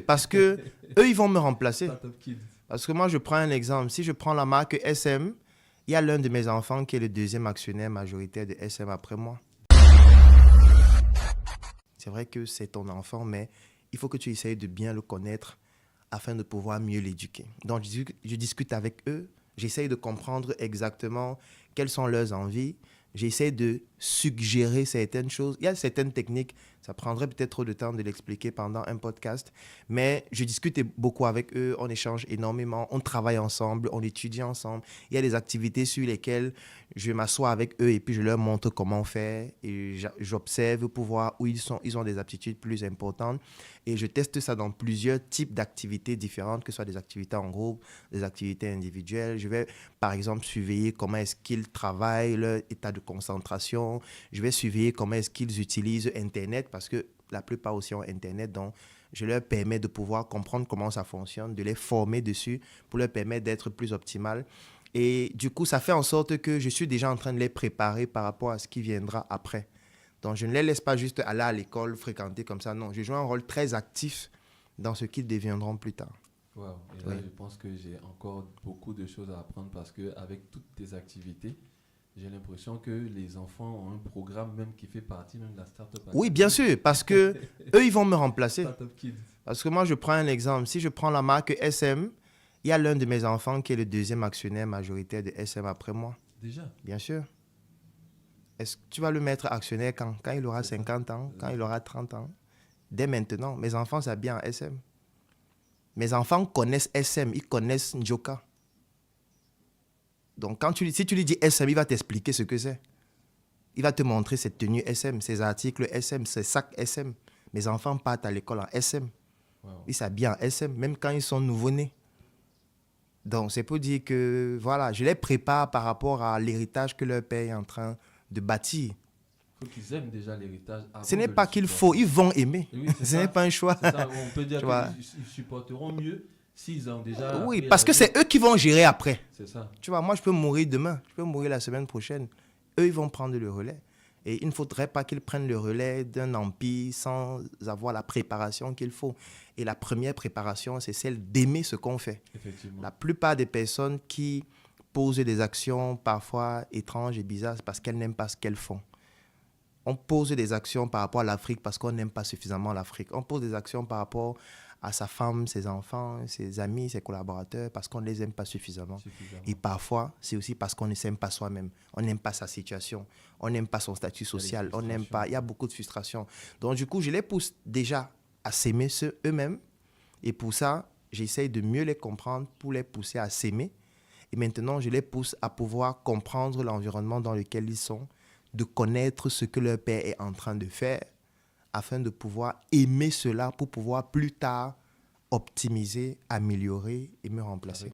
Parce que eux, ils vont me remplacer. Startup Kids. Parce que moi, je prends un exemple. Si je prends la marque SM, il y a l'un de mes enfants qui est le deuxième actionnaire majoritaire de SM après moi. C'est vrai que c'est ton enfant, mais il faut que tu essayes de bien le connaître afin de pouvoir mieux l'éduquer. Donc, je discute avec eux, j'essaye de comprendre exactement quelles sont leurs envies, j'essaie de suggérer certaines choses. Il y a certaines techniques, ça prendrait peut-être trop de temps de l'expliquer pendant un podcast, mais je discute beaucoup avec eux, on échange énormément, on travaille ensemble, on étudie ensemble. Il y a des activités sur lesquelles je m'assois avec eux et puis je leur montre comment faire et j'observe pour voir où ils ont des aptitudes plus importantes et je teste ça dans plusieurs types d'activités différentes, que ce soit des activités en groupe, des activités individuelles. Je vais par exemple surveiller comment est-ce qu'ils travaillent, leur état de concentration. Je vais surveiller comment est-ce qu'ils utilisent Internet parce que la plupart aussi ont Internet, donc je leur permets de pouvoir comprendre comment ça fonctionne, de les former dessus pour leur permettre d'être plus optimal. Et du coup, ça fait en sorte que je suis déjà en train de les préparer par rapport à ce qui viendra après. Donc, je ne les laisse pas juste aller à l'école, fréquenter comme ça. Non, je joue un rôle très actif dans ce qu'ils deviendront plus tard. Wow. Et là, Oui. je pense que j'ai encore beaucoup de choses à apprendre parce qu'avec toutes tes activités, j'ai l'impression que les enfants ont un programme même qui fait partie même de la Startup Oui, Academy. bien sûr, parce que eux, ils vont me remplacer. Startup Kids. Parce que moi, je prends un exemple. Si je prends la marque SM, il y a l'un de mes enfants qui est le deuxième actionnaire majoritaire de SM après moi. Déjà. Bien sûr. Est-ce que tu vas le mettre actionnaire quand il aura C'est ça. 50 ans, quand il aura 30 ans? Dès maintenant, mes enfants s'habillent en SM. Mes enfants connaissent SM, ils connaissent Njoka. Donc, si tu lui dis SM, il va t'expliquer ce que c'est. Il va te montrer cette tenue SM, ces articles SM, ces sacs SM. Mes enfants partent à l'école en SM. Wow. Ils s'habillent en SM, même quand ils sont nouveau-nés. Donc, c'est pour dire que, voilà, je les prépare par rapport à l'héritage que leur père est en train de bâtir. Il faut qu'ils aiment déjà l'héritage avant Ce n'est de pas le qu'il supporter. faut, ils vont aimer. Oui, c'est Ce ça. n'est pas un choix. C'est ça. On peut dire Tu vois. qu'ils supporteront mieux s'ils ont déjà Oui, appris parce à que vivre. c'est eux qui vont gérer après. C'est ça. Tu vois, moi, je peux mourir demain, je peux mourir la semaine prochaine. Eux, ils vont prendre le relais. Et il ne faudrait pas qu'ils prennent le relais d'un empire sans avoir la préparation qu'il faut. Et la première préparation, c'est celle d'aimer ce qu'on fait. Effectivement. La plupart des personnes qui posent des actions parfois étranges et bizarres, c'est parce qu'elles n'aiment pas ce qu'elles font. On pose des actions par rapport à l'Afrique parce qu'on n'aime pas suffisamment l'Afrique. On pose des actions par rapport à sa femme, ses enfants, ses amis, ses collaborateurs parce qu'on ne les aime pas suffisamment. Et parfois, c'est aussi parce qu'on ne s'aime pas soi-même. On n'aime pas sa situation. On n'aime pas son statut social. On n'aime pas. Il y a beaucoup de frustration. Donc, du coup, je les pousse déjà à s'aimer eux-mêmes. Et pour ça, j'essaye de mieux les comprendre pour les pousser à s'aimer. Et maintenant, je les pousse à pouvoir comprendre l'environnement dans lequel ils sont, de connaître ce que leur père est en train de faire, afin de pouvoir aimer cela pour pouvoir plus tard optimiser, améliorer et me remplacer.